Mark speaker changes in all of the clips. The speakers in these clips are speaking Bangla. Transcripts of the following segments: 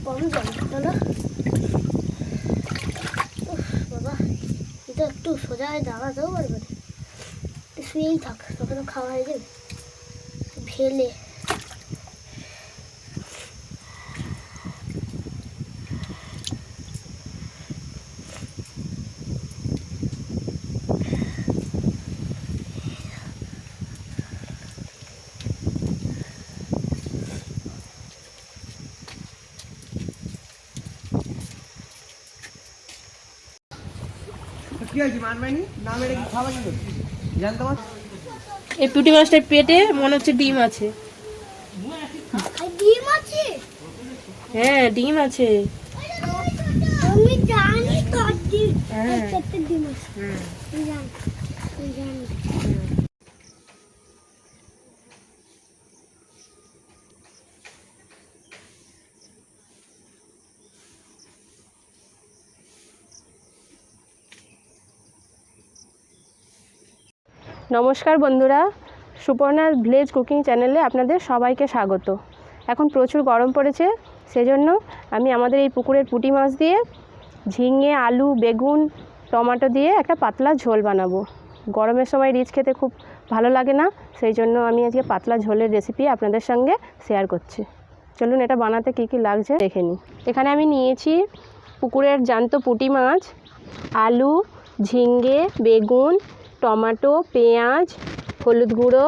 Speaker 1: কম জল হলো বাবা, এটা একটু সোজা দাঁড়াতেও পারবে না, শুয়েই থাক, তোকে তো খাওয়া হয়ে যাবে ফেলে।
Speaker 2: এই পুঁটি মাছটার পেটে মনে হচ্ছে ডিম আছে।
Speaker 1: ডিম আছে?
Speaker 2: হ্যাঁ ডিম আছে।
Speaker 1: আমি জানি তো ডিম,
Speaker 2: হ্যাঁ
Speaker 1: পেটে ডিম আছে, জানি জানি।
Speaker 2: নমস্কার বন্ধুরা, সুপর্ণা ভিলেজ কুকিং চ্যানেলে আপনাদের সবাইকে স্বাগত। এখন প্রচুর গরম পড়েছে, সেজন্য আমি আমাদের এই পুকুরের পুঁটি মাছ দিয়ে ঝিঙে, আলু, বেগুন, টমেটো দিয়ে একটা পাতলা ঝোল বানাবো। গরমের সময় রিচ খেতে খুব ভালো লাগে না, সেই জন্য আমি আজকে পাতলা ঝোলের রেসিপি আপনাদের সঙ্গে শেয়ার করছি। চলুন এটা বানাতে কী কী লাগছে দেখে নিই। এখানে আমি নিয়েছি পুকুরের জ্যান্ত পুঁটি মাছ, আলু, ঝিঙে, বেগুন, টমেটো, পেঁয়াজ, হলুদ গুঁড়ো,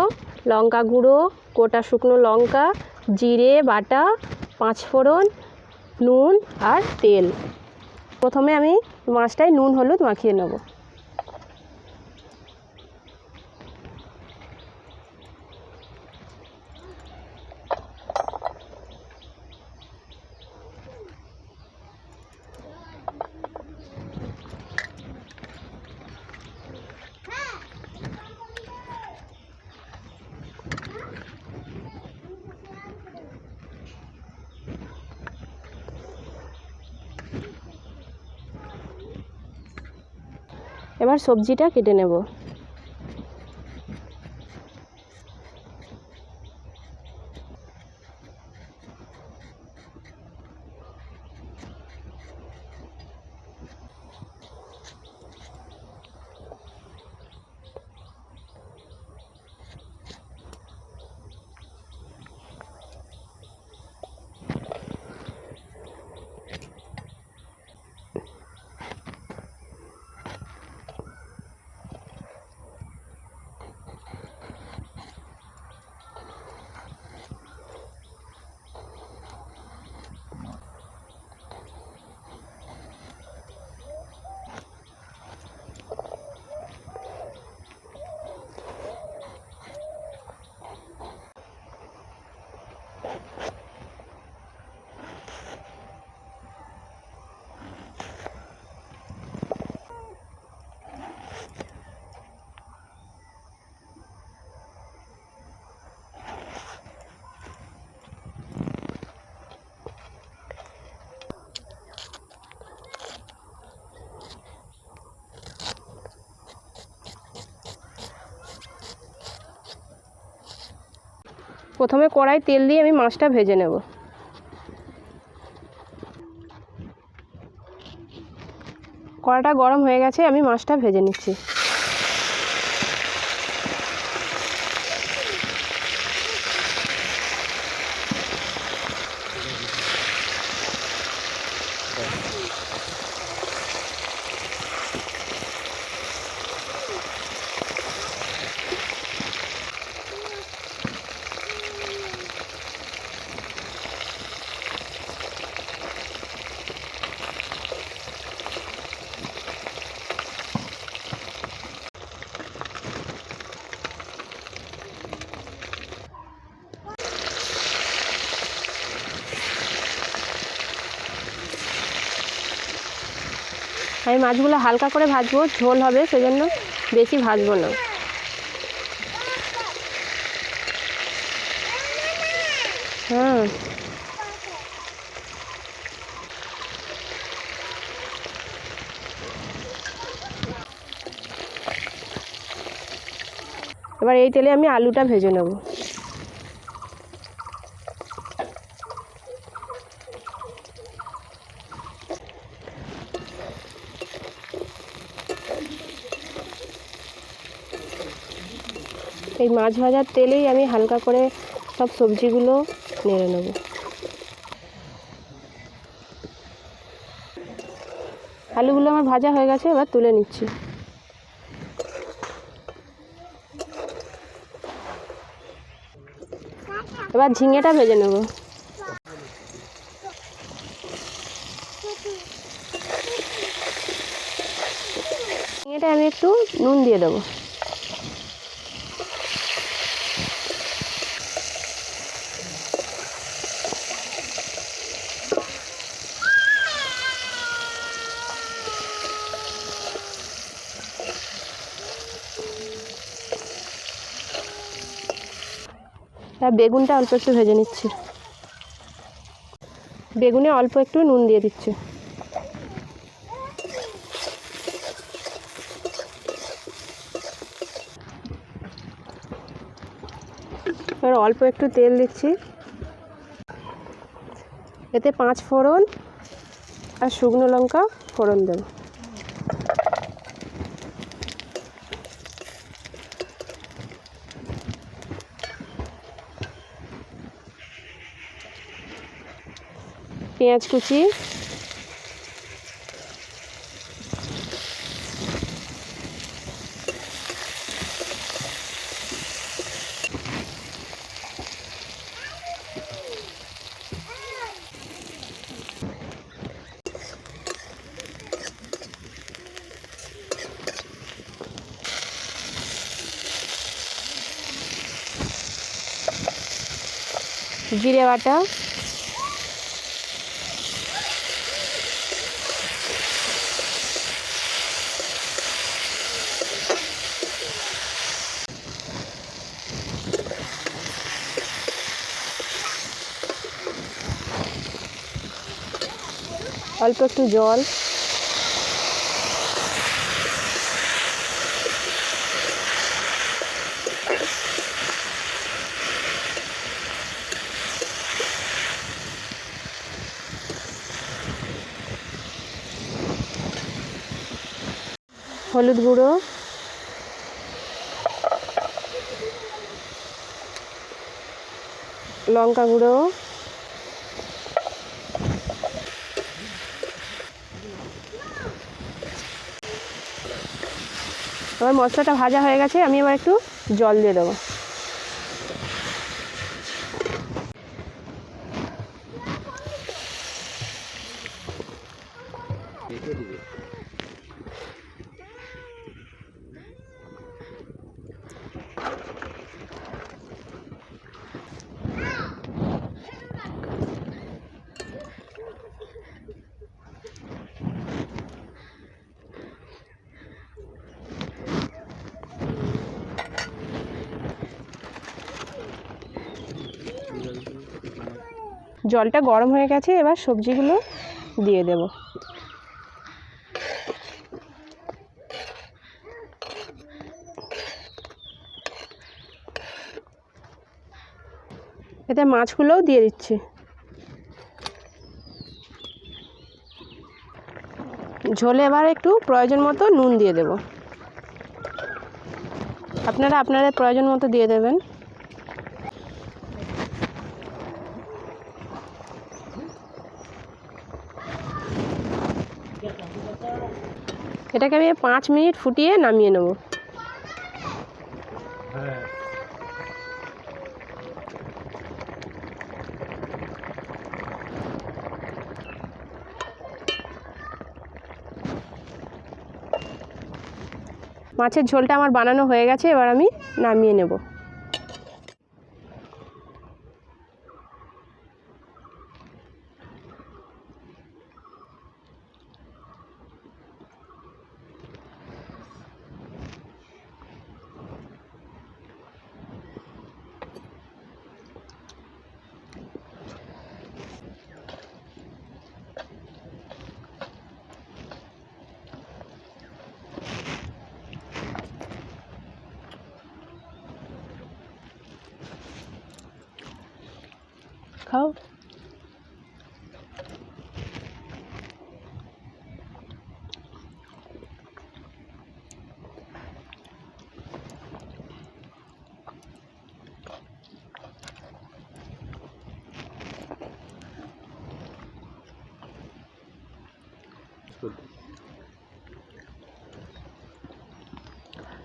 Speaker 2: লঙ্কা গুঁড়ো, গোটা শুকনো লঙ্কা, জিরে বাটা, পাঁচফোড়ন, নুন আর তেল। প্রথমে আমি মাছটায় নুন হলুদ মাখিয়ে নেব। এবার সবজিটা কেটে নেব। প্রথমে কড়াই তেল দিয়ে আমি মাছটা ভেজে নেব। কড়াটা গরম হয়ে গেছে, আমি মাছটা ভেজে নিচ্ছি। আমি মাছগুলো হালকা করে ভাজবো, ঝোল হবে সেজন্য বেশি ভাজবো না। হ্যাঁ এবার এই তেলে আমি আলুটা ভেজে নেব। এই মাছ ভাজার তেলেই আমি হালকা করে সব সবজিগুলো নেড়ে নেব। আলুগুলো আমার ভাজা হয়ে গেছে, এবার তুলে নিচ্ছি। এবার ঝিঙেটা ভেজে নেব। ঝিঙেটা আমি একটু নুন দিয়ে দেবো। আর বেগুনটা অল্প একটু ভেজে নিচ্ছি। বেগুনে অল্প একটু নুন দিয়ে দিচ্ছি। এবার অল্প একটু তেল দিচ্ছি, এতে 5 ফোড়ন আর শুকনো লঙ্কা ফোড়ন দেব। পেঁয়াজ কুচি, জিরে বাটা, অল্প একটু জল, হলুদ গুঁড়ো, লঙ্কা গুঁড়ো, আমার মশলাটা ভাজা হয়ে গেছে, আমি এবার একটু জল দিয়ে দেবো। জলটা গরম হয়ে গেছে, এবার সবজিগুলো দিয়ে দেব। এতে মাছগুলোও দিয়ে দিচ্ছি। ঝোলে এবার একটু প্রয়োজন মতো নুন দিয়ে দেব। আপনারা আপনাদের প্রয়োজন মতো দিয়ে দেবেন। এটাকে আমি 5 মিনিট ফুটিয়ে নামিয়ে নেব। মাছের ঝোলটা আমার বানানো হয়ে গেছে, এবার আমি নামিয়ে নেব। খাও।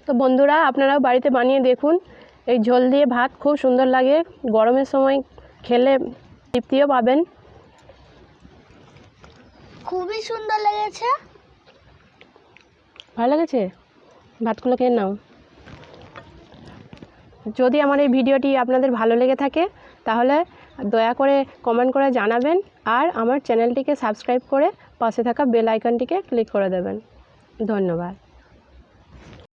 Speaker 2: তো বন্ধুরা, আপনারাও বাড়িতে বানিয়ে দেখুন। এই ঝোল দিয়ে ভাত খুব সুন্দর লাগে, গরমের সময় খেলে তৃপ্তিও পাবেন।
Speaker 1: খুবই সুন্দর লেগেছে।
Speaker 2: ভালো লেগেছে? ভাতগুলো খেয়ে নাও। যদি আমার এই ভিডিওটি আপনাদের ভালো লেগে থাকে তাহলে দয়া করে কমেন্ট করে জানাবেন, আর আমার চ্যানেলটিকে সাবস্ক্রাইব করে পাশে থাকা বেল আইকনটিকে ক্লিক করে দেবেন। ধন্যবাদ।